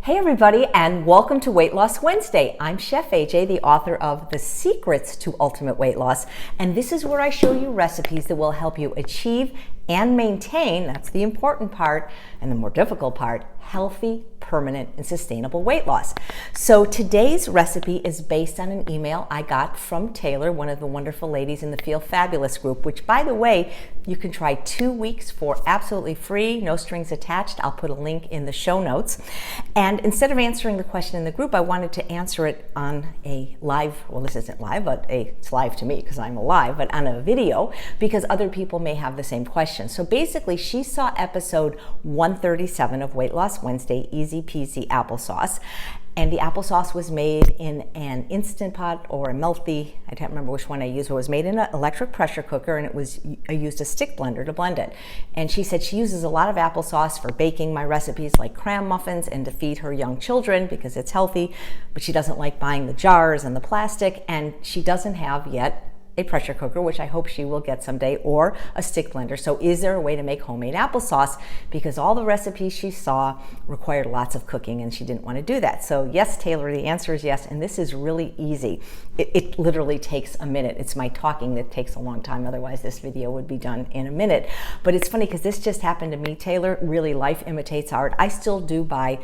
Hey everybody, and welcome to Weight Loss Wednesday. I'm Chef AJ, the author of The Secrets to Ultimate Weight Loss, and this is where I show you recipes that will help you achieve and maintain, that's the important part and the more difficult part, healthy, permanent, and sustainable weight loss. So today's recipe is based on an email I got from Taylor, one of the wonderful ladies in the Feel Fabulous group, which, by the way, you can try 2 weeks for absolutely free, no strings attached. I'll put a link in the show notes. And instead of answering the question in the group, I wanted to answer it on a live, well, this isn't live, but it's live to me because I'm alive, but on a video, because other people may have the same question. So basically, she saw episode 137 of Weight Loss Wednesday, Easy Peasy Applesauce. And the applesauce was made in an Instant Pot or a Melty, I can't remember which one I used, but it was made in an electric pressure cooker, and I used a stick blender to blend it. And she said she uses a lot of applesauce for baking my recipes like cram muffins and to feed her young children because it's healthy, but she doesn't like buying the jars and the plastic, and she doesn't have yet a pressure cooker, which I hope she will get someday, or a stick blender. So is there a way to make homemade applesauce? Because all the recipes she saw required lots of cooking and she didn't want to do that. So yes, Taylor, the answer is yes, and this is really easy. It literally takes a minute. It's my talking that takes a long time, otherwise this video would be done in a minute. But it's funny because this just happened to me, Taylor. Really, life imitates art. I still do buy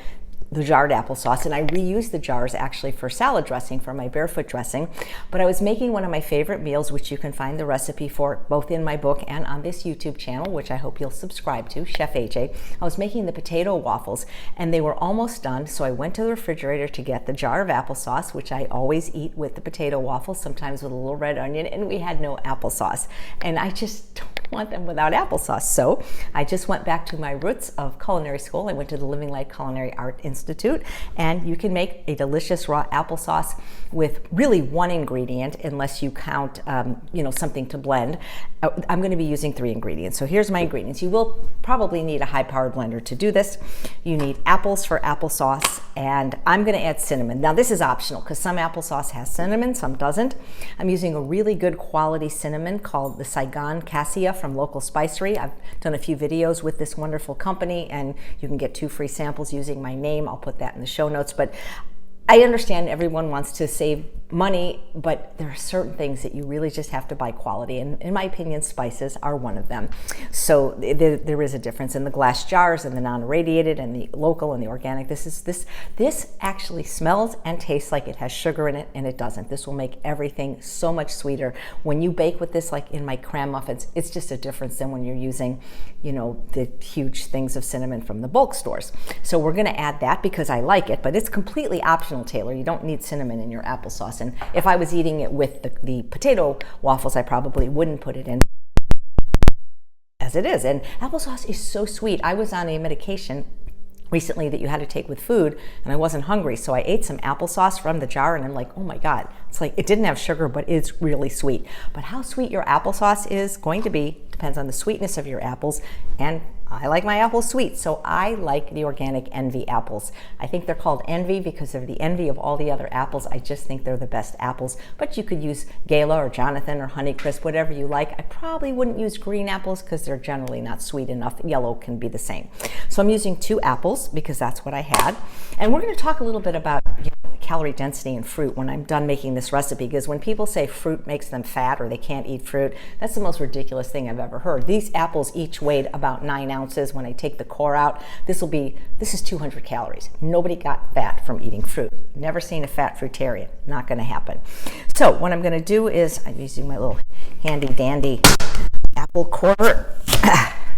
the jarred applesauce, and I reuse the jars actually for salad dressing, for my barefoot dressing. But I was making one of my favorite meals, which you can find the recipe for both in my book and on this YouTube channel, which I hope you'll subscribe to, Chef AJ. I was making the potato waffles, and they were almost done, so I went to the refrigerator to get the jar of applesauce, which I always eat with the potato waffles, sometimes with a little red onion, and we had no applesauce. And I just don't want them without applesauce. So I just went back to my roots of culinary school. I went to the Living Light Culinary Art Institute, and you can make a delicious raw applesauce with really one ingredient, unless you count something to blend. I'm going to be using 3 ingredients. So here's my ingredients. You will probably need a high-powered blender to do this. You need apples for applesauce, and I'm going to add cinnamon. Now this is optional because some applesauce has cinnamon, some doesn't. I'm using a really good quality cinnamon called the Saigon Cassia from Local Spicery. I've done a few videos with this wonderful company, and you can get 2 free samples using my name. I'll put that in the show notes. But I understand everyone wants to save money, but there are certain things that you really just have to buy quality, and in my opinion, spices are one of them. So there is a difference in the glass jars and the non-irradiated and the local and the organic. This actually smells and tastes like it has sugar in it, and it doesn't. This will make everything so much sweeter. When you bake with this, like in my cram muffins, it's just a difference than when you're using, the huge things of cinnamon from the bulk stores. So we're going to add that because I like it, but it's completely optional, Taylor. You don't need cinnamon in your applesauce. And if I was eating it with the potato waffles, I probably wouldn't put it in as it is. And applesauce is so sweet. I was on a medication recently that you had to take with food, and I wasn't hungry, so I ate some applesauce from the jar, and I'm like, oh my God, it's like it didn't have sugar, but it's really sweet. But how sweet your applesauce is going to be depends on the sweetness of your apples, and I like my apples sweet, so I like the organic Envy apples. I think they're called Envy because they're the envy of all the other apples. I just think they're the best apples, but you could use Gala or Jonathan or Honeycrisp, whatever you like. I probably wouldn't use green apples because they're generally not sweet enough. Yellow can be the same. So I'm using 2 apples because that's what I had. And we're going to talk a little bit about calorie density in fruit when I'm done making this recipe, because when people say fruit makes them fat or they can't eat fruit, that's the most ridiculous thing I've ever heard. These apples each weighed about 9 ounces. When I take the core out, this is 200 calories. Nobody got fat from eating fruit. Never seen a fat fruitarian. Not going to happen. So what I'm going to do is, I'm using my little handy dandy apple corer.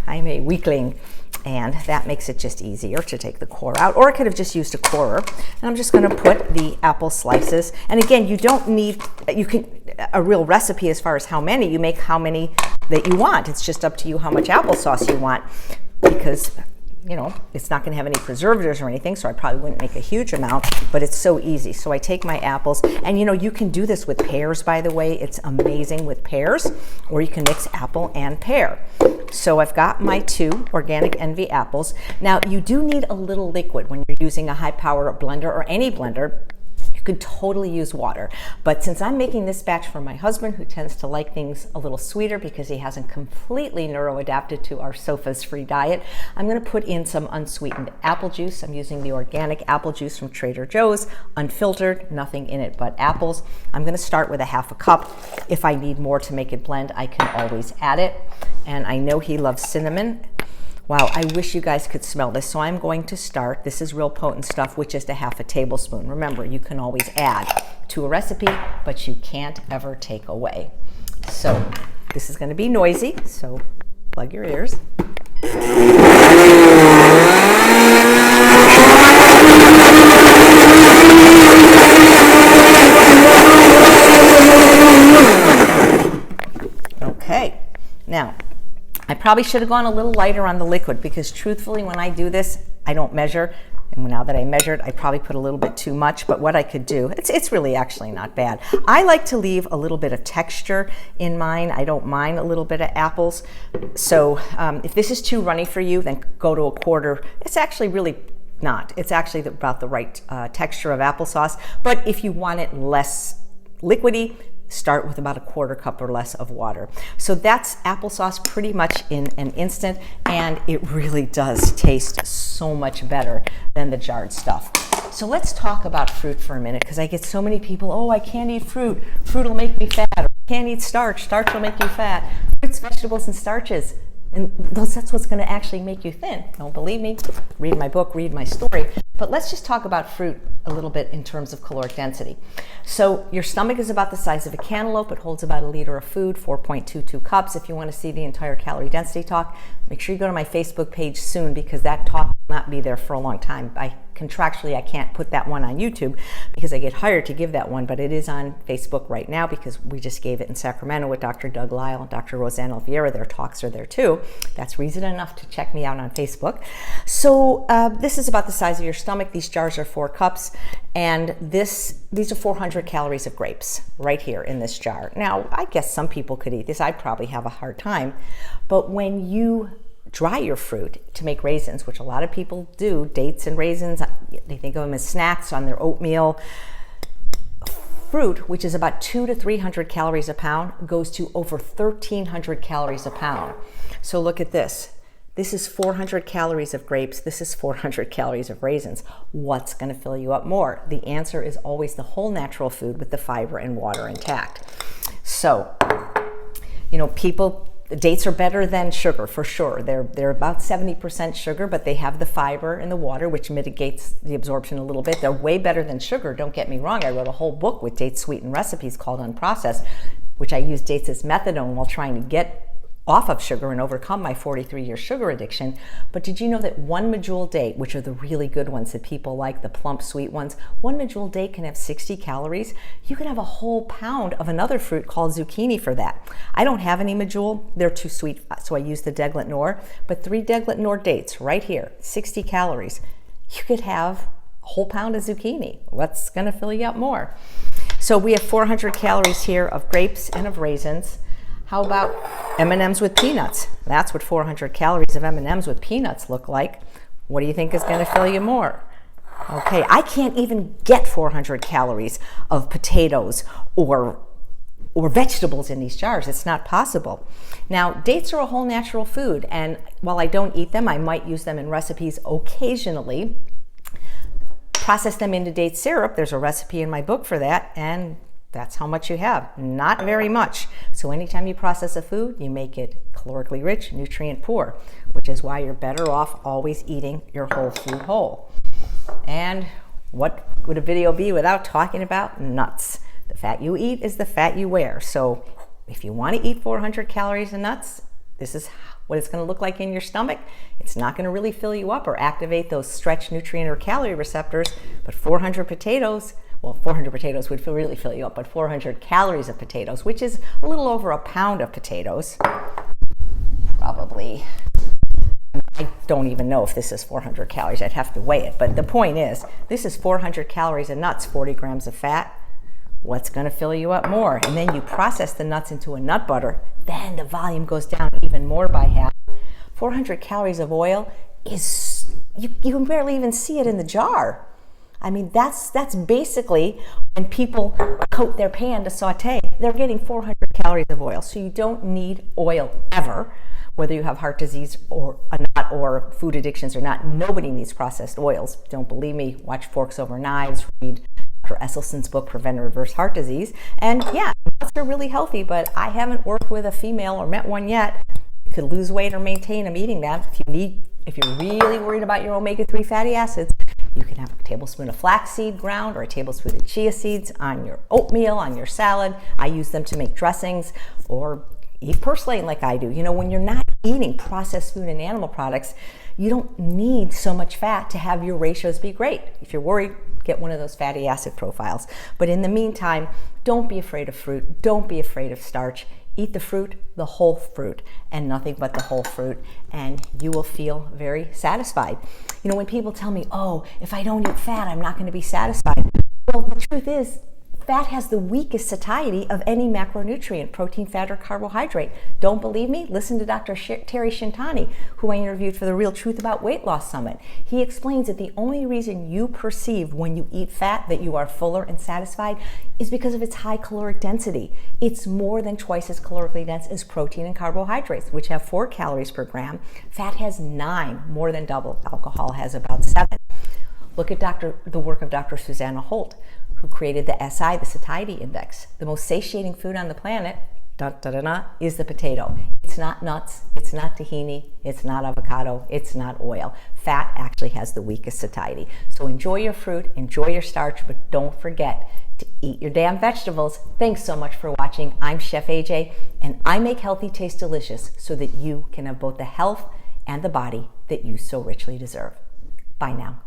I'm a weakling, and that makes it just easier to take the core out, or I could have just used a corer. And I'm just going to put the apple slices, and again, you don't need a real recipe as far as how many. You make how many that you want. It's just up to you how much applesauce you want, because it's not going to have any preservatives or anything, so I probably wouldn't make a huge amount, but it's so easy. So I take my apples, and you can do this with pears, by the way. It's amazing with pears, or you can mix apple and pear. So I've got my 2 organic Envy apples. Now, you do need a little liquid when you're using a high-power blender or any blender. could totally use water. But since I'm making this batch for my husband, who tends to like things a little sweeter because he hasn't completely neuroadapted to our SOFAs-free diet, I'm going to put in some unsweetened apple juice. I'm using the organic apple juice from Trader Joe's, unfiltered, nothing in it but apples. I'm going to start with a half a cup. If I need more to make it blend, I can always add it. And I know he loves cinnamon. Wow, I wish you guys could smell this. So I'm going to start, this is real potent stuff, with just a half a tablespoon. Remember, you can always add to a recipe, but you can't ever take away. So this is going to be noisy, so plug your ears. Okay, now, I probably should have gone a little lighter on the liquid because truthfully, when I do this, I don't measure. And now that I measured, I probably put a little bit too much, but what I could do, it's really actually not bad. I like to leave a little bit of texture in mine. I don't mind a little bit of apples. So if this is too runny for you, then go to a quarter. It's actually really not. It's actually about the right texture of applesauce. But if you want it less liquidy, start with about a quarter cup or less of water. So that's applesauce pretty much in an instant, and it really does taste so much better than the jarred stuff. So let's talk about fruit for a minute, because I get so many people, oh, I can't eat fruit. Fruit will make me fat. Or, I can't eat starch. Starch will make you fat. Fruits, vegetables, and starches. And that's what's going to actually make you thin. Don't believe me? Read my book, read my story. But let's just talk about fruit a little bit in terms of caloric density. So your stomach is about the size of a cantaloupe. It holds about a liter of food, 4.22 cups. If you want to see the entire calorie density talk, make sure you go to my Facebook page soon, because that talk will not be there for a long time. Contractually, I can't put that one on YouTube because I get hired to give that one, but it is on Facebook right now because we just gave it in Sacramento with Dr. Doug Lyle and Dr. Roseanne Oliveira. Their talks are there too. That's reason enough to check me out on Facebook. So this is about the size of your stomach. These jars are 4 cups, and these are 400 calories of grapes right here in this jar. Now, I guess some people could eat this. I'd probably have a hard time, but when you dry your fruit to make raisins, which a lot of people do, dates and raisins, they think of them as snacks on their oatmeal. Fruit, which is about 200 to 300 calories a pound, goes to over 1,300 calories a pound. So look at this. This is 400 calories of grapes. This is 400 calories of raisins. What's going to fill you up more? The answer is always the whole natural food with the fiber and water intact. So, dates are better than sugar for sure. They're about 70% sugar, but they have the fiber and the water, which mitigates the absorption a little bit. They're way better than sugar. Don't get me wrong. I wrote a whole book with date sweetened recipes called Unprocessed, which I use dates as methadone while trying to get off of sugar and overcome my 43-year sugar addiction. But did you know that one medjool date, which are the really good ones that people like, the plump sweet ones, one medjool date can have 60 calories. You can have a whole pound of another fruit called zucchini for that. I don't have any medjool. They're too sweet, so I use the Deglet Noor. But 3 Deglet Noor dates right here, 60 calories. You could have a whole pound of zucchini. What's going to fill you up more? So we have 400 calories here of grapes and of raisins. How about M&Ms with peanuts? That's what 400 calories of M&Ms with peanuts look like. What do you think is going to fill you more? Okay, I can't even get 400 calories of potatoes or vegetables in these jars. It's not possible. Now, dates are a whole natural food, and while I don't eat them, I might use them in recipes occasionally. Process them into date syrup. There's a recipe in my book for that, and that's how much you have. Not very much. So anytime you process a food, you make it calorically rich, nutrient poor, which is why you're better off always eating your whole food whole. And what would a video be without talking about nuts? The fat you eat is the fat you wear. So if you want to eat 400 calories of nuts, this is what it's going to look like in your stomach. It's not going to really fill you up or activate those stretch nutrient or calorie receptors, but 400 potatoes, well, 400 potatoes would really fill you up, but 400 calories of potatoes, which is a little over a pound of potatoes, probably. I don't even know if this is 400 calories. I'd have to weigh it. But the point is, this is 400 calories of nuts, 40 grams of fat. What's going to fill you up more? And then you process the nuts into a nut butter. Then the volume goes down even more by half. 400 calories of oil is, you can barely even see it in the jar. I mean, that's basically when people coat their pan to saute, they're getting 400 calories of oil. So you don't need oil ever, whether you have heart disease or not, or food addictions or not. Nobody needs processed oils. Don't believe me? Watch Forks Over Knives, read Dr. Esselson's book, Prevent and Reverse Heart Disease. And yeah, nuts are really healthy, but I haven't worked with a female or met one yet who could lose weight or maintain them eating them. If you're really worried about your omega-3 fatty acids, you can have a tablespoon of flaxseed ground or a tablespoon of chia seeds on your oatmeal, on your salad. I use them to make dressings, or eat purslane like I do. You know, when you're not eating processed food and animal products, you don't need so much fat to have your ratios be great. If you're worried, get one of those fatty acid profiles. But in the meantime, don't be afraid of fruit. Don't be afraid of starch. Eat the fruit, the whole fruit, and nothing but the whole fruit, and you will feel very satisfied. You know, when people tell me, oh, if I don't eat fat, I'm not going to be satisfied. Well, the truth is, fat has the weakest satiety of any macronutrient, protein, fat, or carbohydrate. Don't believe me? Listen to Dr. Terry Shintani, who I interviewed for the Real Truth About Weight Loss Summit. He explains that the only reason you perceive when you eat fat that you are fuller and satisfied is because of its high caloric density. It's more than twice as calorically dense as protein and carbohydrates, which have 4 calories per gram. Fat has 9, more than double. Alcohol has about 7. Look at the work of Dr. Susanna Holt, who created the SI, the Satiety Index. The most satiating food on the planet, is the potato. It's not nuts, it's not tahini, it's not avocado, it's not oil. Fat actually has the weakest satiety. So enjoy your fruit, enjoy your starch, but don't forget to eat your damn vegetables. Thanks so much for watching. I'm Chef AJ, and I make healthy taste delicious so that you can have both the health and the body that you so richly deserve. Bye now.